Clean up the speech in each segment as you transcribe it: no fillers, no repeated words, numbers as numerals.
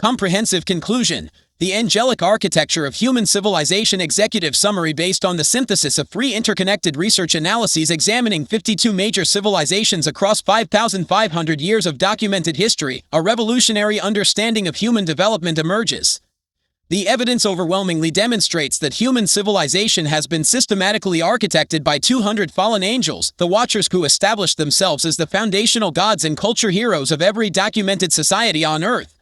Comprehensive conclusion. The Angelic Architecture of Human Civilization Executive Summary based on the synthesis of 3 interconnected research analyses examining 52 major civilizations across 5,500 years of documented history, a revolutionary understanding of human development emerges. The evidence overwhelmingly demonstrates that human civilization has been systematically architected by 200 fallen angels, the Watchers, who established themselves as the foundational gods and culture heroes of every documented society on Earth.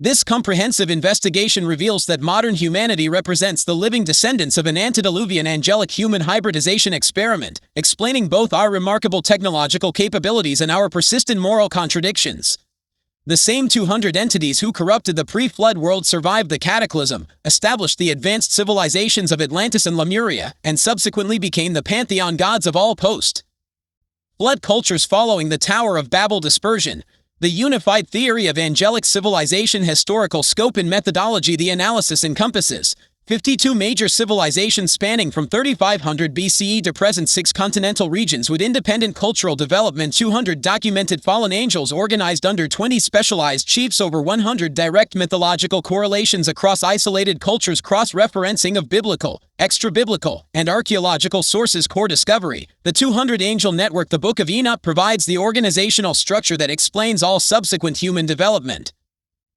This comprehensive investigation reveals that modern humanity represents the living descendants of an antediluvian angelic human hybridization experiment, explaining both our remarkable technological capabilities and our persistent moral contradictions. The same 200 entities who corrupted the pre-flood world survived the cataclysm, established the advanced civilizations of Atlantis and Lemuria, and subsequently became the pantheon gods of all post-flood cultures following the Tower of Babel dispersion. The unified theory of angelic civilization historical scope and methodology. The analysis encompasses 52 major civilizations spanning from 3500 BCE to present 6 continental regions with independent cultural development, 200 documented fallen angels organized under 20 specialized chiefs, over 100 direct mythological correlations across isolated cultures, cross-referencing of biblical, extra-biblical, and archaeological sources, core discovery. The 200 Angel Network. The Book of Enoch provides the organizational structure that explains all subsequent human development.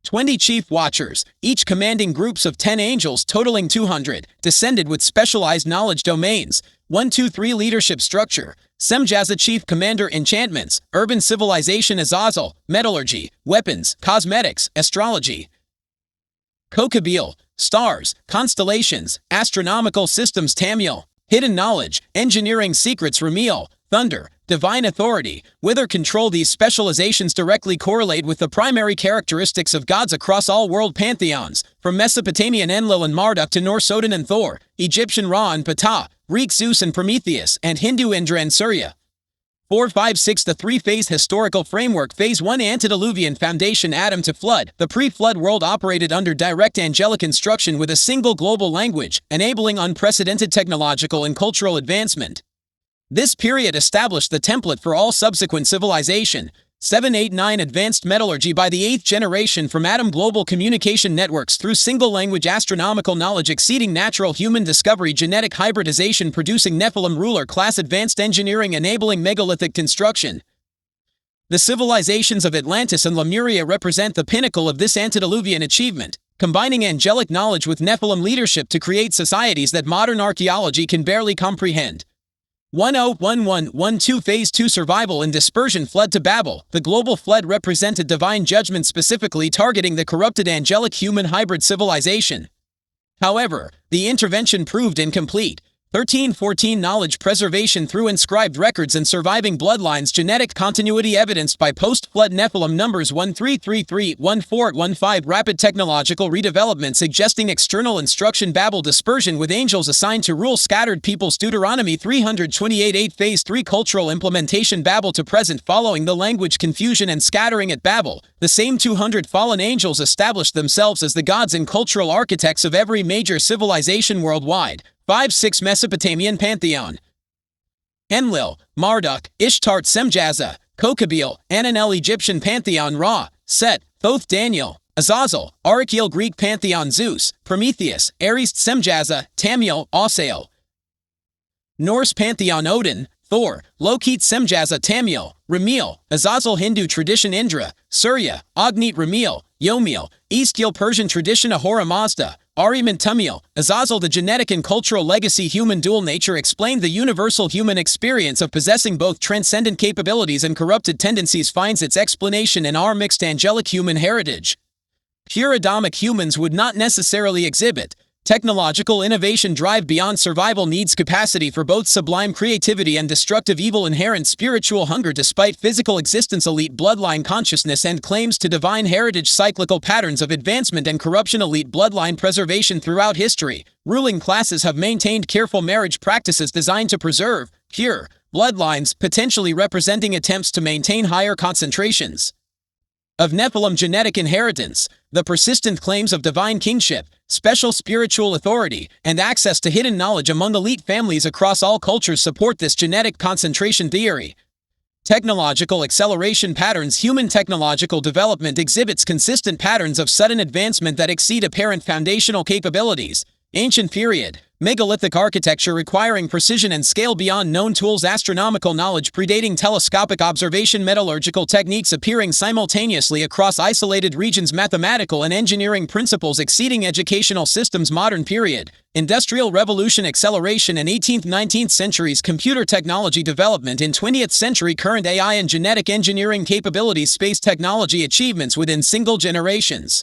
20 Chief Watchers, each commanding groups of 10 angels totaling 200, descended with specialized knowledge domains. 1, 2, 3 Leadership structure. Semjaza Chief Commander. Enchantments, Urban Civilization. Azazel, Metallurgy, Weapons, Cosmetics, Astrology. Kokabil, Stars, Constellations, Astronomical Systems. Tamiel, Hidden Knowledge, Engineering Secrets. Ramiel, Thunder, Divine Authority, Weather Control. These specializations directly correlate with the primary characteristics of gods across all world pantheons, from Mesopotamian Enlil and Marduk to Norse Odin and Thor, Egyptian Ra and Ptah, Greek Zeus and Prometheus, and Hindu Indra and Surya. 4, 5, 6 The three-phase historical framework. Phase 1 Antediluvian Foundation. Adam to Flood. The pre-flood world operated under direct angelic instruction with a single global language, enabling unprecedented technological and cultural advancement. This period established the template for all subsequent civilization. 7, 8, 9 Advanced metallurgy. By the 8th generation, from Adam, global communication networks through single-language astronomical knowledge exceeding natural human discovery, genetic hybridization producing Nephilim, ruler class, advanced engineering enabling megalithic construction. The civilizations of Atlantis and Lemuria represent the pinnacle of this antediluvian achievement, combining angelic knowledge with Nephilim leadership to create societies that modern archaeology can barely comprehend. 101112 Phase 2 Survival and Dispersion. Flood to Babel. The global flood represented divine judgment, specifically targeting the corrupted angelic human hybrid civilization. However, the intervention proved incomplete. 1314 Knowledge preservation through inscribed records and surviving bloodlines. Genetic continuity evidenced by post-flood Nephilim. Numbers 1333-1415 Rapid technological redevelopment suggesting external instruction. Babel dispersion with angels assigned to rule scattered peoples. Deuteronomy 328:8 Phase 3 Cultural implementation. Babel to present. Following the language confusion and scattering at Babel, the same 200 fallen angels established themselves as the gods and cultural architects of every major civilization worldwide. 5, 6 Mesopotamian Pantheon. Enlil, Marduk, Ishtar, Semjaza, Kokabil, Ananel. Egyptian Pantheon. Ra, Set, Thoth, Daniel, Azazel, Arakiel. Greek Pantheon. Zeus, Prometheus, Ares, Semjaza, Tamiel, Osael. Norse Pantheon. Odin, Thor, Lokit, Semjaza, Tamiel, Ramiel, Azazel. Hindu tradition. Indra, Surya, Agnit, Ramiel, Yomiel. Eastkiel. Persian tradition. Ahura Mazda, Ahriman, Tumiel, Azazel. The genetic and cultural legacy. Human dual nature explained the universal human experience of possessing both transcendent capabilities and corrupted tendencies finds its explanation in our mixed angelic human heritage. Pure Adamic humans would not necessarily exhibit technological innovation drive beyond survival needs capacity for both sublime creativity and destructive evil inherent spiritual hunger despite physical existence elite bloodline consciousness and claims to divine heritage cyclical patterns of advancement and corruption elite bloodline preservation throughout history. Ruling classes have maintained careful marriage practices designed to preserve pure bloodlines, potentially representing attempts to maintain higher concentrations of Nephilim genetic inheritance. The persistent claims of divine kingship, special spiritual authority, and access to hidden knowledge among elite families across all cultures support this genetic concentration theory. Technological acceleration patterns. Human technological development exhibits consistent patterns of sudden advancement that exceed apparent foundational capabilities. Ancient period. Megalithic architecture requiring precision and scale beyond known tools. Astronomical knowledge predating telescopic observation. Metallurgical techniques appearing simultaneously across isolated regions. Mathematical and engineering principles exceeding educational systems. Modern period. Industrial Revolution acceleration in 18th-19th centuries. Computer technology development in 20th century. Current AI and genetic engineering capabilities. Space technology achievements within single generations.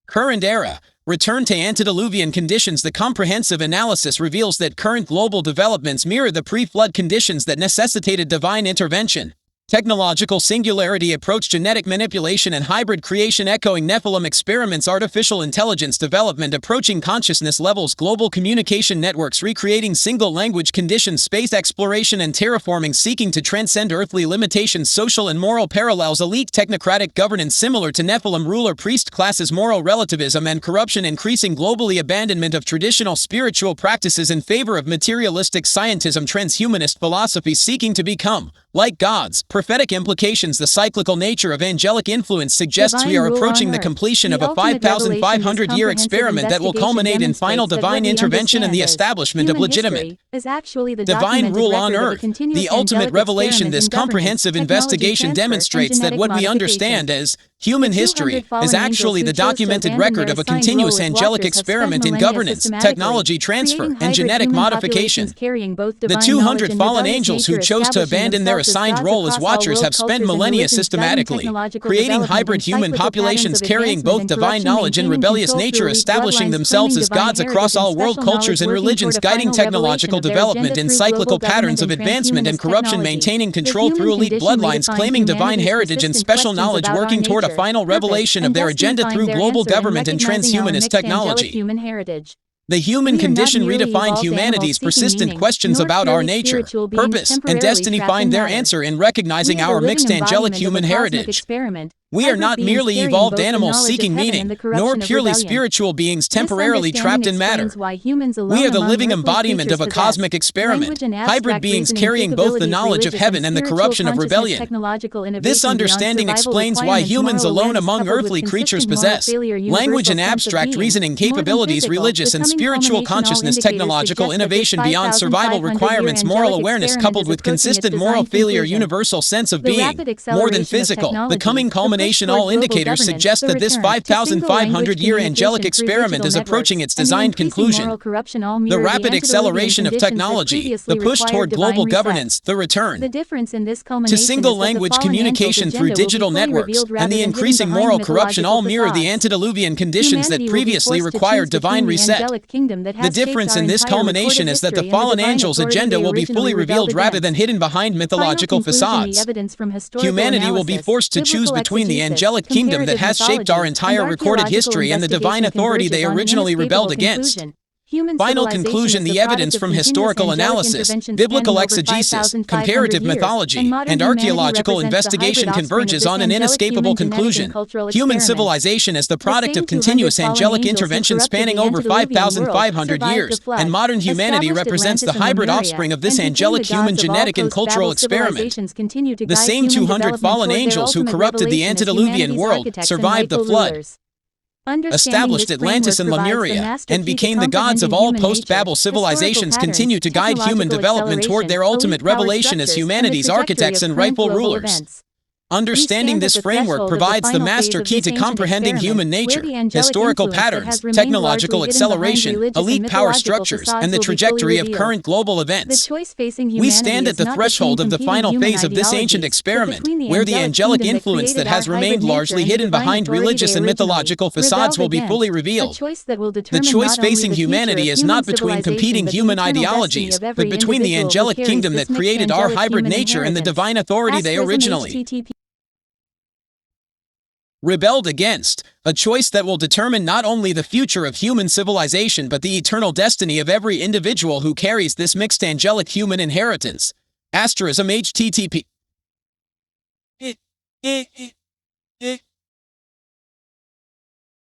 Current era. Return to antediluvian conditions. The comprehensive analysis reveals that current global developments mirror the pre-flood conditions that necessitated divine intervention. Technological singularity approach. Genetic manipulation and hybrid creation echoing Nephilim experiments. Artificial intelligence development approaching consciousness levels. Global communication networks recreating single language conditions. Space exploration and terraforming seeking to transcend earthly limitations. Social and moral parallels. Elite technocratic governance similar to Nephilim. Ruler-priest classes. Moral relativism and corruption increasing globally. Abandonment of traditional spiritual practices in favor of materialistic scientism. Transhumanist philosophy seeking to become like gods. Prophetic implications. The cyclical nature of angelic influence suggests we are approaching the completion of a 5,500-year experiment that will culminate in final divine intervention and the establishment of legitimate divine rule on earth. The ultimate revelation. This comprehensive investigation demonstrates that what we understand as human history is actually the documented record of a continuous angelic experiment in governance, technology transfer, and genetic modification. The 200 fallen angels who chose to abandon their assigned role as watchers have spent millennia systematically creating hybrid human populations carrying both divine knowledge and rebellious nature, establishing themselves as gods across all world cultures and religions, guiding technological development in cyclical patterns of advancement and corruption, maintaining control through elite bloodlines, claiming divine heritage and special knowledge, working toward a final revelation of their agenda through global government and transhumanist technology. The human condition redefined humanity's persistent questions about our nature, purpose, and destiny find their answer in recognizing our mixed angelic human heritage. We are not merely evolved animals seeking meaning, nor purely spiritual beings temporarily trapped in matter. We are the living embodiment of a cosmic experiment, hybrid beings carrying both the knowledge of heaven and the corruption of rebellion. This understanding explains why humans alone among earthly creatures possess language and abstract reasoning capabilities, religious and spiritual consciousness, technological innovation beyond survival requirements, moral awareness coupled with consistent moral failure, universal sense of being, more than physical. The coming culmination. All indicators suggest that this 5,500-year angelic experiment is approaching its designed conclusion. The rapid acceleration of technology, the push toward global governance, the return to single-language communication through digital networks, and the increasing moral corruption all mirror the antediluvian conditions that previously required divine reset. The difference in this culmination is that the fallen angels' agenda will be fully revealed rather than hidden behind mythological facades. Humanity will be forced to choose between the angelic kingdom that has shaped our entire recorded history and the divine authority they originally rebelled against. Final conclusion. The evidence from historical analysis, biblical exegesis, comparative mythology, and archaeological investigation converges on an inescapable conclusion. Human civilization is the product of continuous angelic intervention spanning over 5,500 years, and modern humanity represents the hybrid offspring of this angelic human genetic and cultural experiment. The same 200 fallen angels who corrupted the antediluvian world survived the flood, established Atlantis and Lemuria, and became the gods of all post-Babel civilizations, continue to guide human development toward their ultimate revelation as humanity's architects and rightful rulers. Understanding this framework provides the master key to comprehending human nature, historical patterns, technological acceleration, elite power structures, and the trajectory of current global events. We stand at the threshold of the final phase of this ancient experiment, where the angelic influence that has remained largely hidden behind religious and mythological facades will be fully revealed. The choice facing humanity is not between competing human ideologies, but between the angelic kingdom that created our hybrid nature and the divine authority they originally rebelled against, a choice that will determine not only the future of human civilization but the eternal destiny of every individual who carries this mixed angelic human inheritance. Asterism HTTP